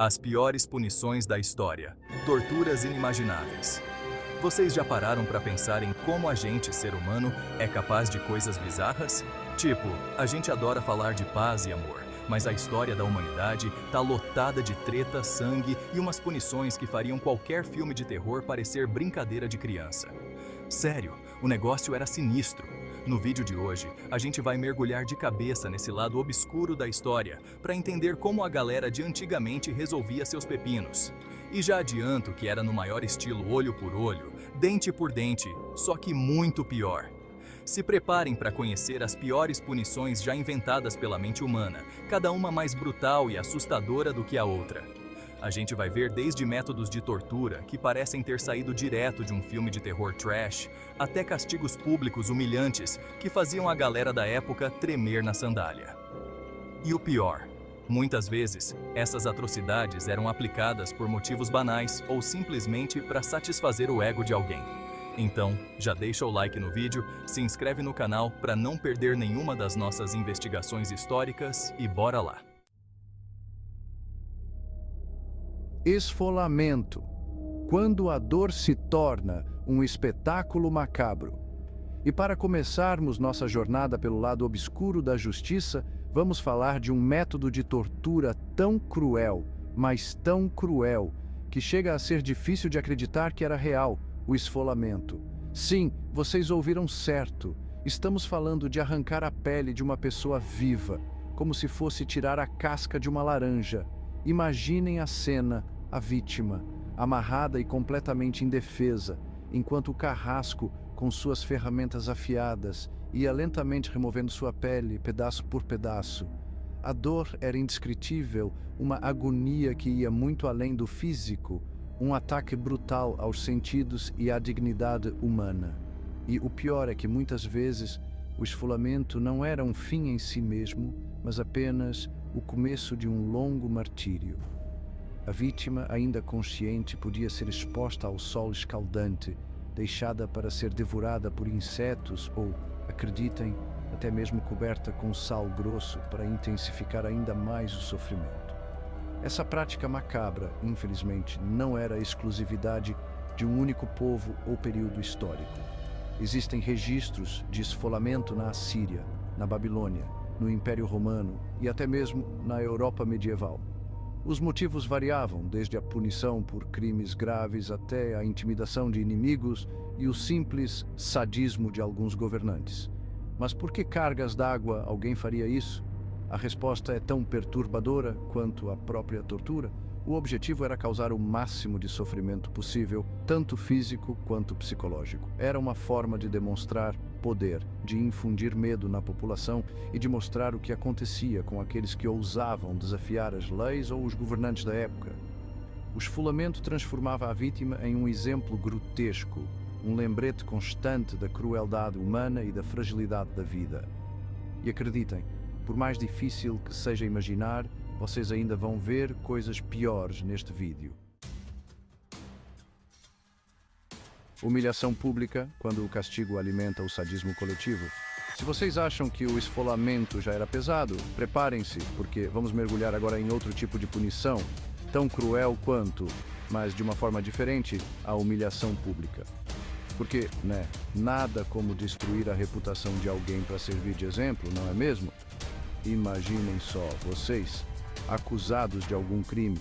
As piores punições da história. Torturas inimagináveis. Vocês já pararam para pensar em como a gente, ser humano, é capaz de coisas bizarras? Tipo, a gente adora falar de paz e amor, mas a história da humanidade tá lotada de treta, sangue e umas punições que fariam qualquer filme de terror parecer brincadeira de criança. Sério, o negócio era sinistro. No vídeo de hoje, a gente vai mergulhar de cabeça nesse lado obscuro da história para entender como a galera de antigamente resolvia seus pepinos. E já adianto que era no maior estilo olho por olho, dente por dente, só que muito pior. Se preparem para conhecer as piores punições já inventadas pela mente humana, cada uma mais brutal e assustadora do que a outra. A gente vai ver desde métodos de tortura, que parecem ter saído direto de um filme de terror trash, até castigos públicos humilhantes, que faziam a galera da época tremer na sandália. E o pior, muitas vezes, essas atrocidades eram aplicadas por motivos banais ou simplesmente para satisfazer o ego de alguém. Então, já deixa o like no vídeo, se inscreve no canal para não perder nenhuma das nossas investigações históricas e bora lá! Esfolamento. Quando a dor se torna um espetáculo macabro. E para começarmos nossa jornada pelo lado obscuro da justiça, vamos falar de um método de tortura tão cruel, mas tão cruel, que chega a ser difícil de acreditar que era real, o esfolamento. Sim, vocês ouviram certo. Estamos falando de arrancar a pele de uma pessoa viva, como se fosse tirar a casca de uma laranja. Imaginem a cena, a vítima, amarrada e completamente indefesa, enquanto o carrasco, com suas ferramentas afiadas, ia lentamente removendo sua pele, pedaço por pedaço. A dor era indescritível, uma agonia que ia muito além do físico, um ataque brutal aos sentidos e à dignidade humana. E o pior é que muitas vezes o esfolamento não era um fim em si mesmo, mas apenas o começo de um longo martírio. A vítima, ainda consciente, podia ser exposta ao sol escaldante, deixada para ser devorada por insetos ou, acreditem, até mesmo coberta com sal grosso para intensificar ainda mais o sofrimento. Essa prática macabra, infelizmente, não era a exclusividade de um único povo ou período histórico. Existem registros de esfolamento na Assíria, na Babilônia, no Império Romano e até mesmo na Europa medieval. Os motivos variavam, desde a punição por crimes graves até a intimidação de inimigos e o simples sadismo de alguns governantes. Mas por que cargas d'água alguém faria isso? A resposta é tão perturbadora quanto a própria tortura. O objetivo era causar o máximo de sofrimento possível, tanto físico quanto psicológico. Era uma forma de demonstrar poder, de infundir medo na população e de mostrar o que acontecia com aqueles que ousavam desafiar as leis ou os governantes da época. O esfolamento transformava a vítima em um exemplo grotesco, um lembrete constante da crueldade humana e da fragilidade da vida. E acreditem, por mais difícil que seja imaginar, vocês ainda vão ver coisas piores neste vídeo. Humilhação pública, quando o castigo alimenta o sadismo coletivo. Se vocês acham que o esfolamento já era pesado, preparem-se, porque vamos mergulhar agora em outro tipo de punição, tão cruel quanto, mas de uma forma diferente, a humilhação pública. Porque, nada como destruir a reputação de alguém para servir de exemplo, não é mesmo? Imaginem só, vocês, acusados de algum crime,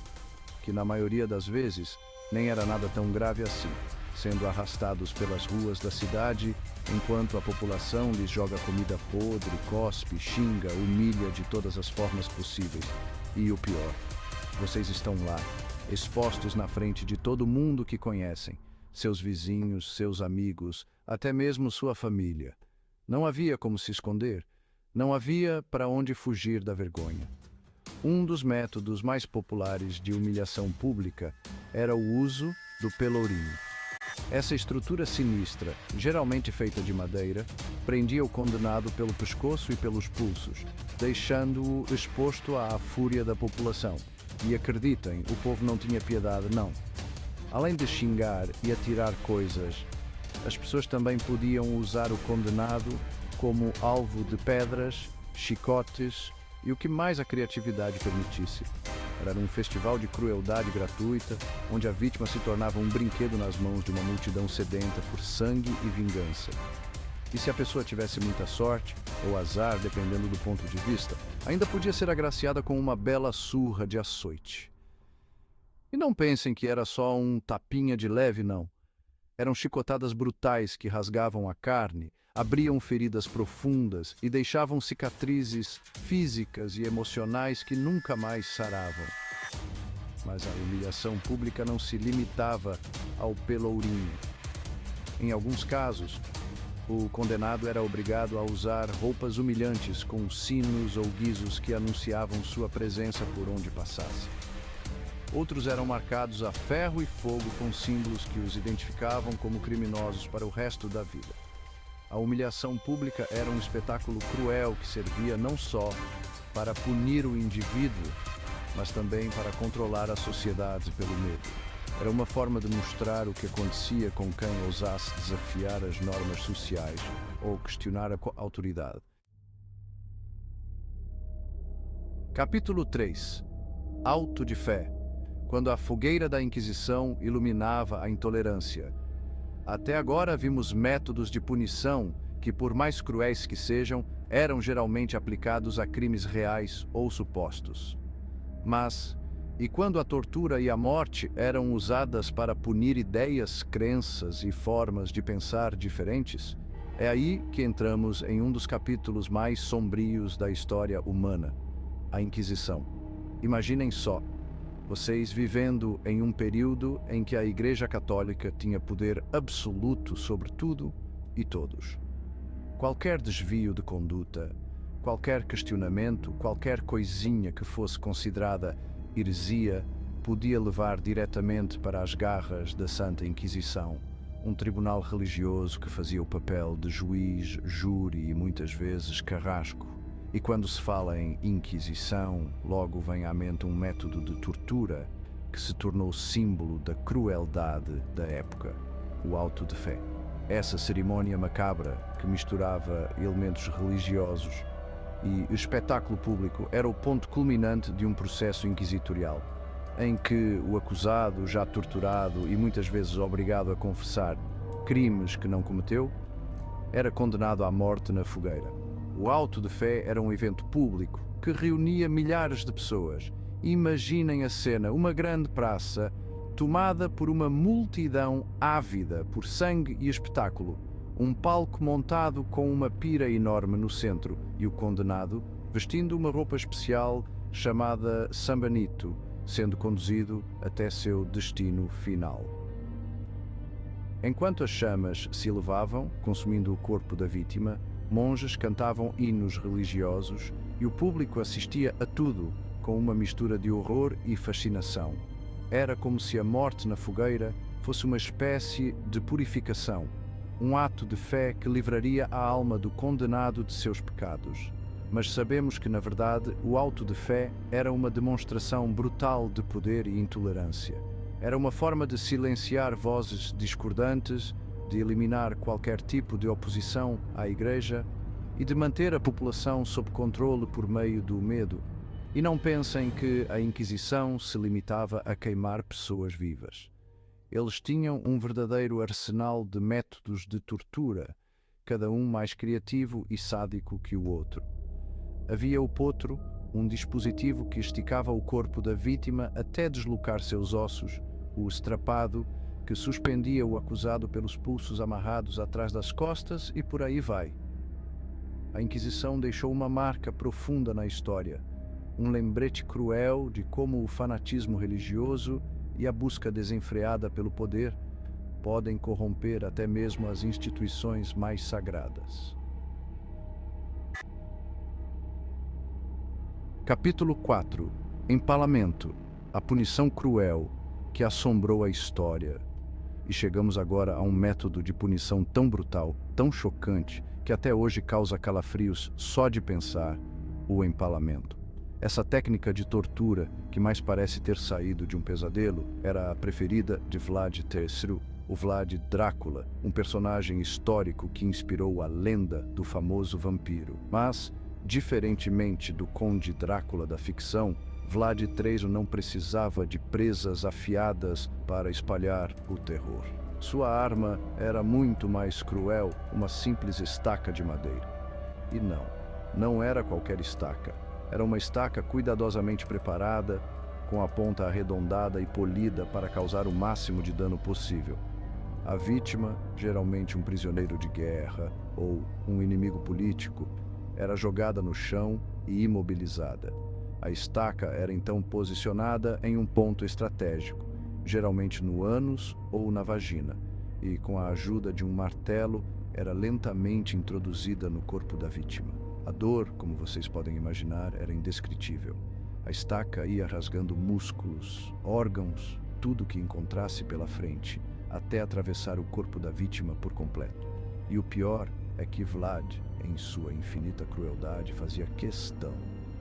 que na maioria das vezes nem era nada tão grave assim, sendo arrastados pelas ruas da cidade, enquanto a população lhes joga comida podre, cospe, xinga, humilha de todas as formas possíveis. E o pior, vocês estão lá, expostos na frente de todo mundo que conhecem, seus vizinhos, seus amigos, até mesmo sua família. Não havia como se esconder, não havia para onde fugir da vergonha. Um dos métodos mais populares de humilhação pública era o uso do pelourinho. Essa estrutura sinistra, geralmente feita de madeira, prendia o condenado pelo pescoço e pelos pulsos, deixando-o exposto à fúria da população. E acreditem, o povo não tinha piedade, não. Além de xingar e atirar coisas, as pessoas também podiam usar o condenado como alvo de pedras, chicotes e o que mais a criatividade permitisse. Era um festival de crueldade gratuita, onde a vítima se tornava um brinquedo nas mãos de uma multidão sedenta por sangue e vingança. E se a pessoa tivesse muita sorte, ou azar, dependendo do ponto de vista, ainda podia ser agraciada com uma bela surra de açoite. E não pensem que era só um tapinha de leve, não. Eram chicotadas brutais que rasgavam a carne, abriam feridas profundas e deixavam cicatrizes físicas e emocionais que nunca mais saravam. Mas a humilhação pública não se limitava ao pelourinho. Em alguns casos, o condenado era obrigado a usar roupas humilhantes com sinos ou guizos que anunciavam sua presença por onde passasse. Outros eram marcados a ferro e fogo com símbolos que os identificavam como criminosos para o resto da vida. A humilhação pública era um espetáculo cruel que servia não só para punir o indivíduo, mas também para controlar a sociedade pelo medo. Era uma forma de mostrar o que acontecia com quem ousasse desafiar as normas sociais ou questionar a autoridade. Capítulo 3. Auto de fé. Quando a fogueira da Inquisição iluminava a intolerância. Até agora vimos métodos de punição que, por mais cruéis que sejam, eram geralmente aplicados a crimes reais ou supostos. Mas, e quando a tortura e a morte eram usadas para punir ideias, crenças e formas de pensar diferentes, é aí que entramos em um dos capítulos mais sombrios da história humana, a Inquisição. Imaginem só. Vocês vivendo em um período em que a Igreja Católica tinha poder absoluto sobre tudo e todos. Qualquer desvio de conduta, qualquer questionamento, qualquer coisinha que fosse considerada heresia, podia levar diretamente para as garras da Santa Inquisição, um tribunal religioso que fazia o papel de juiz, júri e muitas vezes carrasco. E quando se fala em Inquisição, logo vem à mente um método de tortura que se tornou símbolo da crueldade da época, o auto de fé. Essa cerimônia macabra, que misturava elementos religiosos e espetáculo público, era o ponto culminante de um processo inquisitorial, em que o acusado, já torturado e muitas vezes obrigado a confessar crimes que não cometeu, era condenado à morte na fogueira. O auto de fé era um evento público que reunia milhares de pessoas. Imaginem a cena, uma grande praça tomada por uma multidão ávida por sangue e espetáculo, um palco montado com uma pira enorme no centro e o condenado vestindo uma roupa especial chamada sambanito, sendo conduzido até seu destino final. Enquanto as chamas se elevavam, consumindo o corpo da vítima, monges cantavam hinos religiosos e o público assistia a tudo com uma mistura de horror e fascinação. Era como se a morte na fogueira fosse uma espécie de purificação, um ato de fé que livraria a alma do condenado de seus pecados. Mas sabemos que, na verdade, o auto de fé era uma demonstração brutal de poder e intolerância. Era uma forma de silenciar vozes discordantes, de eliminar qualquer tipo de oposição à Igreja e de manter a população sob controle por meio do medo. E não pensem que a Inquisição se limitava a queimar pessoas vivas. Eles tinham um verdadeiro arsenal de métodos de tortura, cada um mais criativo e sádico que o outro. Havia o potro, um dispositivo que esticava o corpo da vítima até deslocar seus ossos, o estrapado, que suspendia o acusado pelos pulsos amarrados atrás das costas e por aí vai. A Inquisição deixou uma marca profunda na história, um lembrete cruel de como o fanatismo religioso e a busca desenfreada pelo poder podem corromper até mesmo as instituições mais sagradas. Capítulo 4. Empalamento, a punição cruel que assombrou a história. E chegamos agora a um método de punição tão brutal, tão chocante, que até hoje causa calafrios só de pensar: o empalamento. Essa técnica de tortura, que mais parece ter saído de um pesadelo, era a preferida de Vlad III, o Vlad Drácula, um personagem histórico que inspirou a lenda do famoso vampiro. Mas, Diferentemente do Conde Drácula da ficção, Vlad III não precisava de presas afiadas para espalhar o terror. Sua arma era muito mais cruel, uma simples estaca de madeira. E não era qualquer estaca. Era uma estaca cuidadosamente preparada, com a ponta arredondada e polida para causar o máximo de dano possível. A vítima, geralmente um prisioneiro de guerra ou um inimigo político, era jogada no chão e imobilizada. A estaca era então posicionada em um ponto estratégico, geralmente no ânus ou na vagina, e com a ajuda de um martelo era lentamente introduzida no corpo da vítima. A dor, como vocês podem imaginar, era indescritível. A estaca ia rasgando músculos, órgãos, tudo que encontrasse pela frente, até atravessar o corpo da vítima por completo. E o pior é que Vlad, em sua infinita crueldade, fazia questão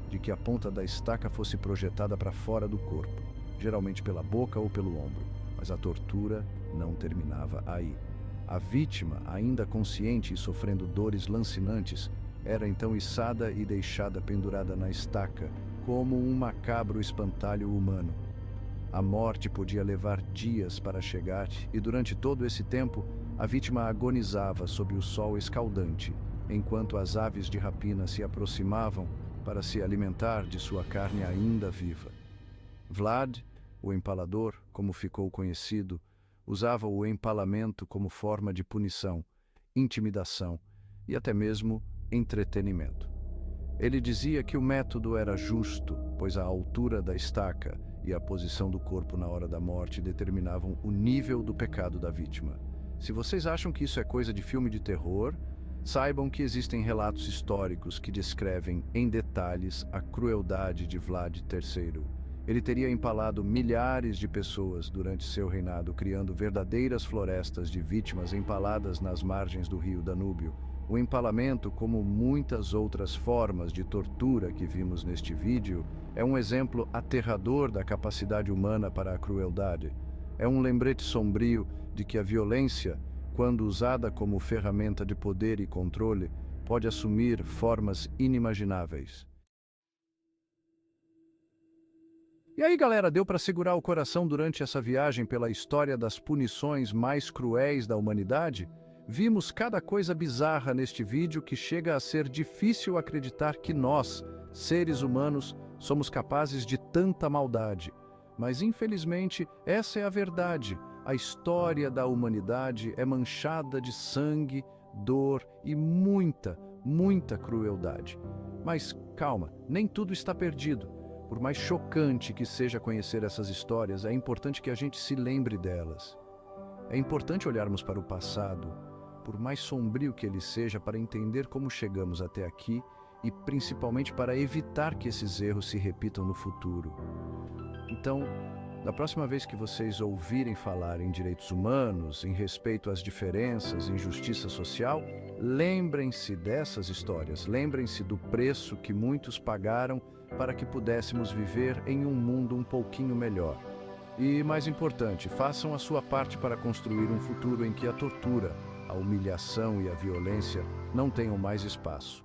de que a ponta da estaca fosse projetada para fora do corpo, geralmente pela boca ou pelo ombro, mas a tortura não terminava aí. A vítima, ainda consciente e sofrendo dores lancinantes, era então içada e deixada pendurada na estaca, como um macabro espantalho humano. A morte podia levar dias para chegar, e durante todo esse tempo, a vítima agonizava sob o sol escaldante, enquanto as aves de rapina se aproximavam para se alimentar de sua carne ainda viva. Vlad, o empalador, como ficou conhecido, usava o empalamento como forma de punição, intimidação e até mesmo entretenimento. Ele dizia que o método era justo, pois a altura da estaca e a posição do corpo na hora da morte determinavam o nível do pecado da vítima. Se vocês acham que isso é coisa de filme de terror, saibam que existem relatos históricos que descrevem em detalhes a crueldade de Vlad III. Ele teria empalado milhares de pessoas durante seu reinado, criando verdadeiras florestas de vítimas empaladas nas margens do rio Danúbio. O empalamento, como muitas outras formas de tortura que vimos neste vídeo, é um exemplo aterrador da capacidade humana para a crueldade. É um lembrete sombrio de que a violência, quando usada como ferramenta de poder e controle, pode assumir formas inimagináveis. E aí, galera, deu para segurar o coração durante essa viagem pela história das punições mais cruéis da humanidade? Vimos cada coisa bizarra neste vídeo que chega a ser difícil acreditar que nós, seres humanos, somos capazes de tanta maldade. Mas, infelizmente, essa é a verdade. A história da humanidade é manchada de sangue, dor e muita crueldade. Mas calma, nem tudo está perdido. Por mais chocante que seja conhecer essas histórias, é importante que a gente se lembre delas. É importante olharmos para o passado, por mais sombrio que ele seja, para entender como chegamos até aqui e principalmente para evitar que esses erros se repitam no futuro. Então, da próxima vez que vocês ouvirem falar em direitos humanos, em respeito às diferenças, em justiça social, lembrem-se dessas histórias, lembrem-se do preço que muitos pagaram para que pudéssemos viver em um mundo um pouquinho melhor. E, mais importante, façam a sua parte para construir um futuro em que a tortura, a humilhação e a violência não tenham mais espaço.